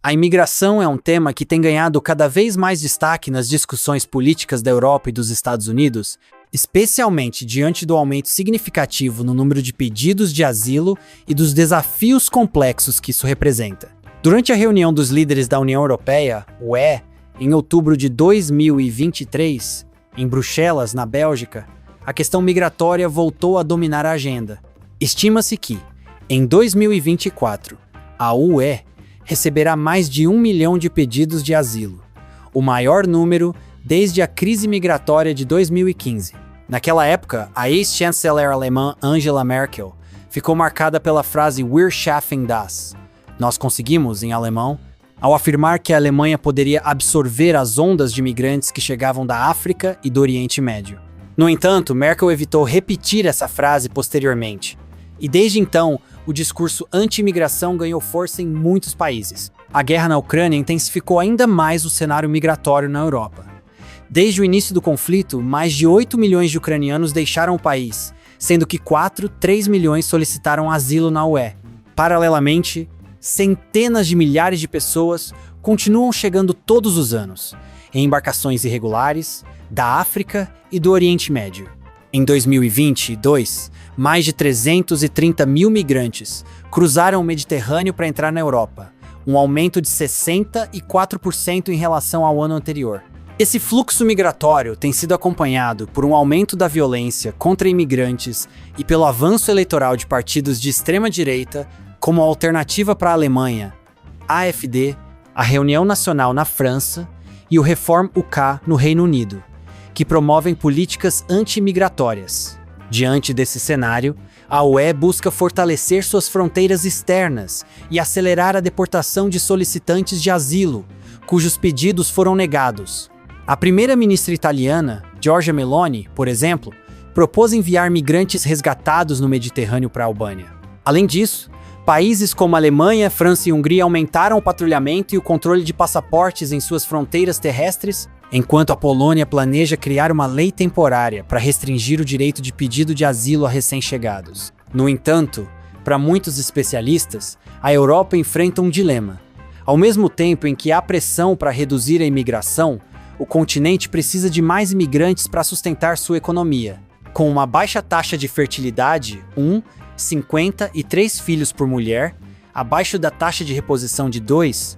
A imigração é um tema que tem ganhado cada vez mais destaque nas discussões políticas da Europa e dos Estados Unidos, especialmente diante do aumento significativo no número de pedidos de asilo e dos desafios complexos que isso representa. Durante a reunião dos líderes da União Europeia, UE, em outubro de 2023, em Bruxelas, na Bélgica, a questão migratória voltou a dominar a agenda. Estima-se que, em 2024, a UE receberá mais de 1 milhão de pedidos de asilo, o maior número desde a crise migratória de 2015. Naquela época, a ex-chanceler alemã Angela Merkel ficou marcada pela frase "Wir schaffen das", nós conseguimos, em alemão, ao afirmar que a Alemanha poderia absorver as ondas de imigrantes que chegavam da África e do Oriente Médio. No entanto, Merkel evitou repetir essa frase posteriormente, e desde então, o discurso anti-imigração ganhou força em muitos países. A guerra na Ucrânia intensificou ainda mais o cenário migratório na Europa. Desde o início do conflito, mais de 8 milhões de ucranianos deixaram o país, sendo que 3 milhões solicitaram asilo na UE. Paralelamente, centenas de milhares de pessoas continuam chegando todos os anos, em embarcações irregulares, da África e do Oriente Médio. Em 2022, mais de 330 mil migrantes cruzaram o Mediterrâneo para entrar na Europa, um aumento de 64% em relação ao ano anterior. Esse fluxo migratório tem sido acompanhado por um aumento da violência contra imigrantes e pelo avanço eleitoral de partidos de extrema-direita como a Alternativa para a Alemanha, AfD, a Reunião Nacional na França e o Reform UK no Reino Unido, que promovem políticas anti-migratórias. Diante desse cenário, a UE busca fortalecer suas fronteiras externas e acelerar a deportação de solicitantes de asilo, cujos pedidos foram negados. A primeira-ministra italiana, Giorgia Meloni, por exemplo, propôs enviar migrantes resgatados no Mediterrâneo para a Albânia. Além disso, países como Alemanha, França e Hungria aumentaram o patrulhamento e o controle de passaportes em suas fronteiras terrestres, enquanto a Polônia planeja criar uma lei temporária para restringir o direito de pedido de asilo a recém-chegados. No entanto, para muitos especialistas, a Europa enfrenta um dilema. Ao mesmo tempo em que há pressão para reduzir a imigração, o continente precisa de mais imigrantes para sustentar sua economia. Com uma baixa taxa de fertilidade, 50 e 3 filhos por mulher, abaixo da taxa de reposição de 2,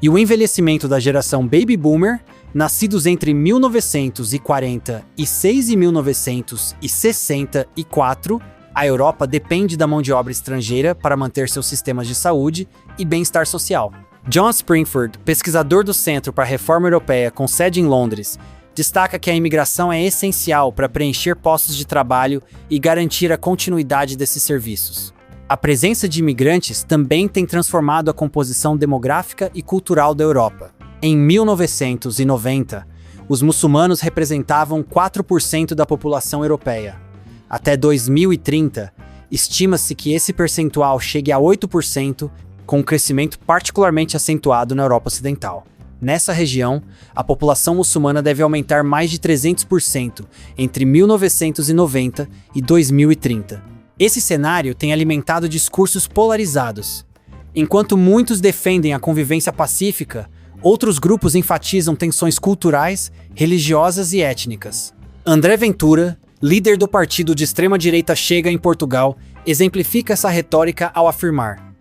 e o envelhecimento da geração Baby Boomer, nascidos entre 1946 e 1964, a Europa depende da mão de obra estrangeira para manter seus sistemas de saúde e bem-estar social. John Springford, pesquisador do Centro para a Reforma Europeia com sede em Londres, destaca que a imigração é essencial para preencher postos de trabalho e garantir a continuidade desses serviços. A presença de imigrantes também tem transformado a composição demográfica e cultural da Europa. Em 1990, os muçulmanos representavam 4% da população europeia. Até 2030, estima-se que esse percentual chegue a 8%, com um crescimento particularmente acentuado na Europa Ocidental. Nessa região, a população muçulmana deve aumentar mais de 300% entre 1990 e 2030. Esse cenário tem alimentado discursos polarizados. Enquanto muitos defendem a convivência pacífica, outros grupos enfatizam tensões culturais, religiosas e étnicas. André Ventura, líder do partido de extrema-direita Chega em Portugal, exemplifica essa retórica ao afirmar: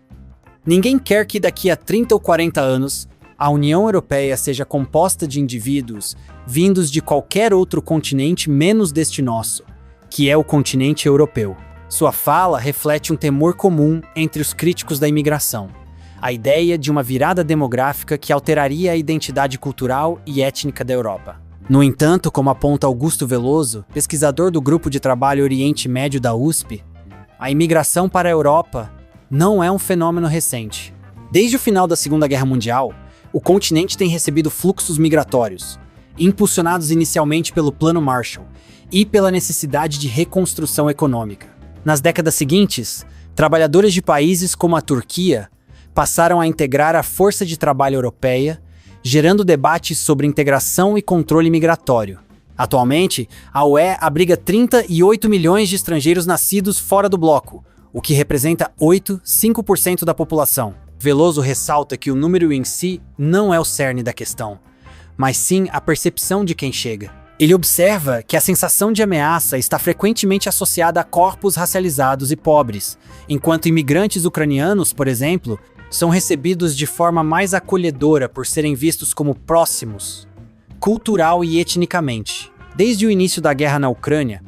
"Ninguém quer que daqui a 30 ou 40 anos a União Europeia seja composta de indivíduos vindos de qualquer outro continente menos deste nosso, que é o continente europeu." Sua fala reflete um temor comum entre os críticos da imigração: a ideia de uma virada demográfica que alteraria a identidade cultural e étnica da Europa. No entanto, como aponta Augusto Veloso, pesquisador do Grupo de Trabalho Oriente Médio da USP, a imigração para a Europa não é um fenômeno recente. Desde o final da Segunda Guerra Mundial, o continente tem recebido fluxos migratórios, impulsionados inicialmente pelo Plano Marshall e pela necessidade de reconstrução econômica. Nas décadas seguintes, trabalhadores de países como a Turquia passaram a integrar a força de trabalho europeia, gerando debates sobre integração e controle migratório. Atualmente, a UE abriga 38 milhões de estrangeiros nascidos fora do bloco, o que representa 5% da população. Veloso ressalta que o número em si não é o cerne da questão, mas sim a percepção de quem chega. Ele observa que a sensação de ameaça está frequentemente associada a corpos racializados e pobres, enquanto imigrantes ucranianos, por exemplo, são recebidos de forma mais acolhedora por serem vistos como próximos, cultural e etnicamente. Desde o início da guerra na Ucrânia,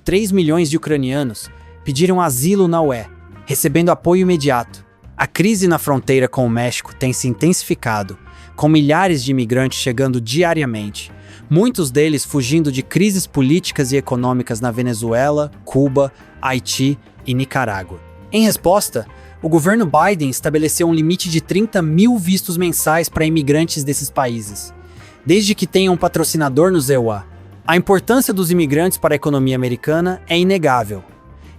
3 milhões de ucranianos pediram asilo na UE, recebendo apoio imediato. A crise na fronteira com o México tem se intensificado, com milhares de imigrantes chegando diariamente, muitos deles fugindo de crises políticas e econômicas na Venezuela, Cuba, Haiti e Nicarágua. Em resposta, o governo Biden estabeleceu um limite de 30 mil vistos mensais para imigrantes desses países, desde que tenham um patrocinador nos EUA. A importância dos imigrantes para a economia americana é inegável.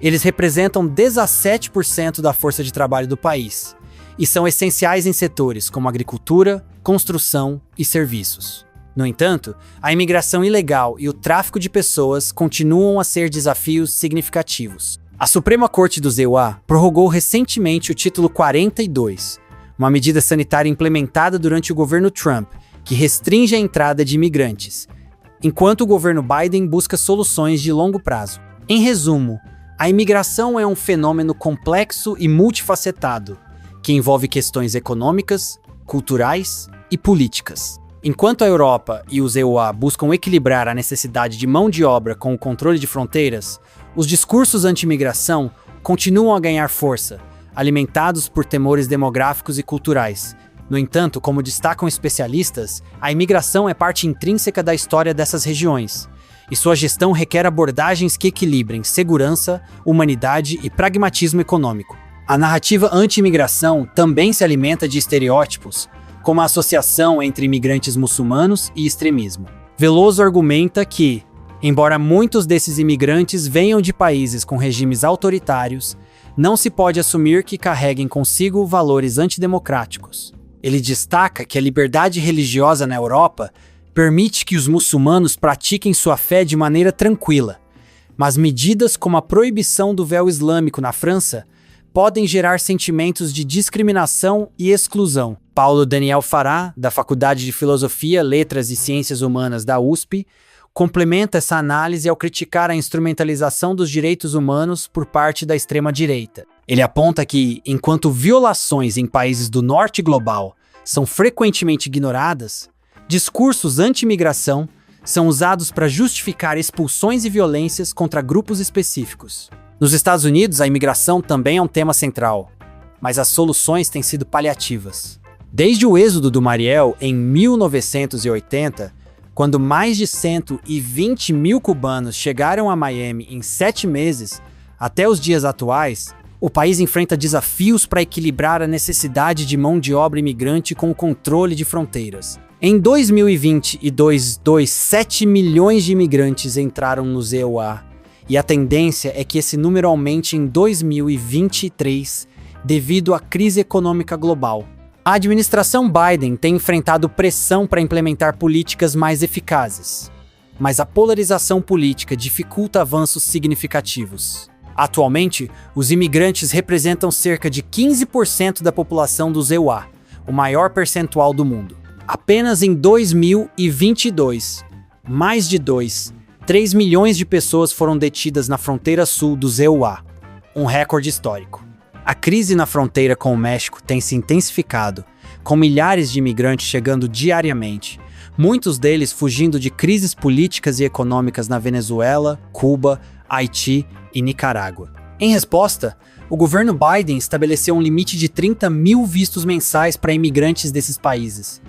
Eles representam 17% da força de trabalho do país e são essenciais em setores como agricultura, construção e serviços. No entanto, a imigração ilegal e o tráfico de pessoas continuam a ser desafios significativos. A Suprema Corte dos EUA prorrogou recentemente o Título 42, uma medida sanitária implementada durante o governo Trump, que restringe a entrada de imigrantes, enquanto o governo Biden busca soluções de longo prazo. Em resumo, a imigração é um fenômeno complexo e multifacetado, que envolve questões econômicas, culturais e políticas. Enquanto a Europa e os EUA buscam equilibrar a necessidade de mão de obra com o controle de fronteiras, os discursos anti-imigração continuam a ganhar força, alimentados por temores demográficos e culturais. No entanto, como destacam especialistas, a imigração é parte intrínseca da história dessas regiões, e sua gestão requer abordagens que equilibrem segurança, humanidade e pragmatismo econômico. A narrativa anti-imigração também se alimenta de estereótipos, como a associação entre imigrantes muçulmanos e extremismo. Veloso argumenta que, embora muitos desses imigrantes venham de países com regimes autoritários, não se pode assumir que carreguem consigo valores antidemocráticos. Ele destaca que a liberdade religiosa na Europa permite que os muçulmanos pratiquem sua fé de maneira tranquila, mas medidas como a proibição do véu islâmico na França podem gerar sentimentos de discriminação e exclusão. Paulo Daniel Farah, da Faculdade de Filosofia, Letras e Ciências Humanas da USP, complementa essa análise ao criticar a instrumentalização dos direitos humanos por parte da extrema-direita. Ele aponta que, enquanto violações em países do norte global são frequentemente ignoradas, discursos anti-imigração são usados para justificar expulsões e violências contra grupos específicos. Nos Estados Unidos, a imigração também é um tema central, mas as soluções têm sido paliativas. Desde o êxodo do Mariel em 1980, quando mais de 120 mil cubanos chegaram a Miami em 7 meses, até os dias atuais, o país enfrenta desafios para equilibrar a necessidade de mão de obra imigrante com o controle de fronteiras. Em 2022, 7 milhões de imigrantes entraram nos EUA, e a tendência é que esse número aumente em 2023 devido à crise econômica global. A administração Biden tem enfrentado pressão para implementar políticas mais eficazes, mas a polarização política dificulta avanços significativos. Atualmente, os imigrantes representam cerca de 15% da população dos EUA, o maior percentual do mundo. Apenas em 2022, mais de 3 milhões de pessoas foram detidas na fronteira sul dos EUA, um recorde histórico. A crise na fronteira com o México tem se intensificado, com milhares de imigrantes chegando diariamente, muitos deles fugindo de crises políticas e econômicas na Venezuela, Cuba, Haiti e Nicarágua. Em resposta, o governo Biden estabeleceu um limite de 30 mil vistos mensais para imigrantes desses países,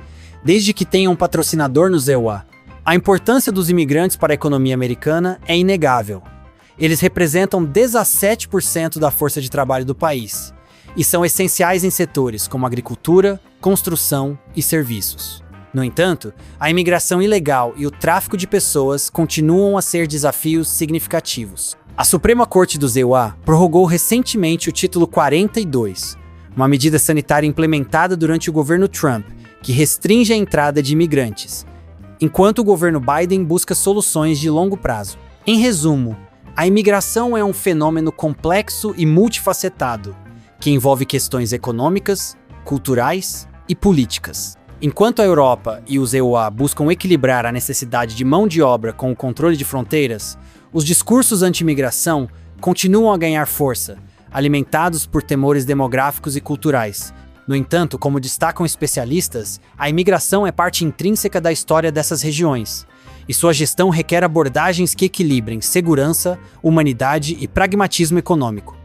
desde que tenham um patrocinador nos EUA. A importância dos imigrantes para a economia americana é inegável. Eles representam 17% da força de trabalho do país e são essenciais em setores como agricultura, construção e serviços. No entanto, a imigração ilegal e o tráfico de pessoas continuam a ser desafios significativos. A Suprema Corte dos EUA prorrogou recentemente o Título 42, uma medida sanitária implementada durante o governo Trump, que restringe a entrada de imigrantes, enquanto o governo Biden busca soluções de longo prazo. Em resumo, a imigração é um fenômeno complexo e multifacetado, que envolve questões econômicas, culturais e políticas. Enquanto a Europa e os EUA buscam equilibrar a necessidade de mão de obra com o controle de fronteiras, os discursos anti-imigração continuam a ganhar força, alimentados por temores demográficos e culturais. No entanto, como destacam especialistas, a imigração é parte intrínseca da história dessas regiões, e sua gestão requer abordagens que equilibrem segurança, humanidade e pragmatismo econômico.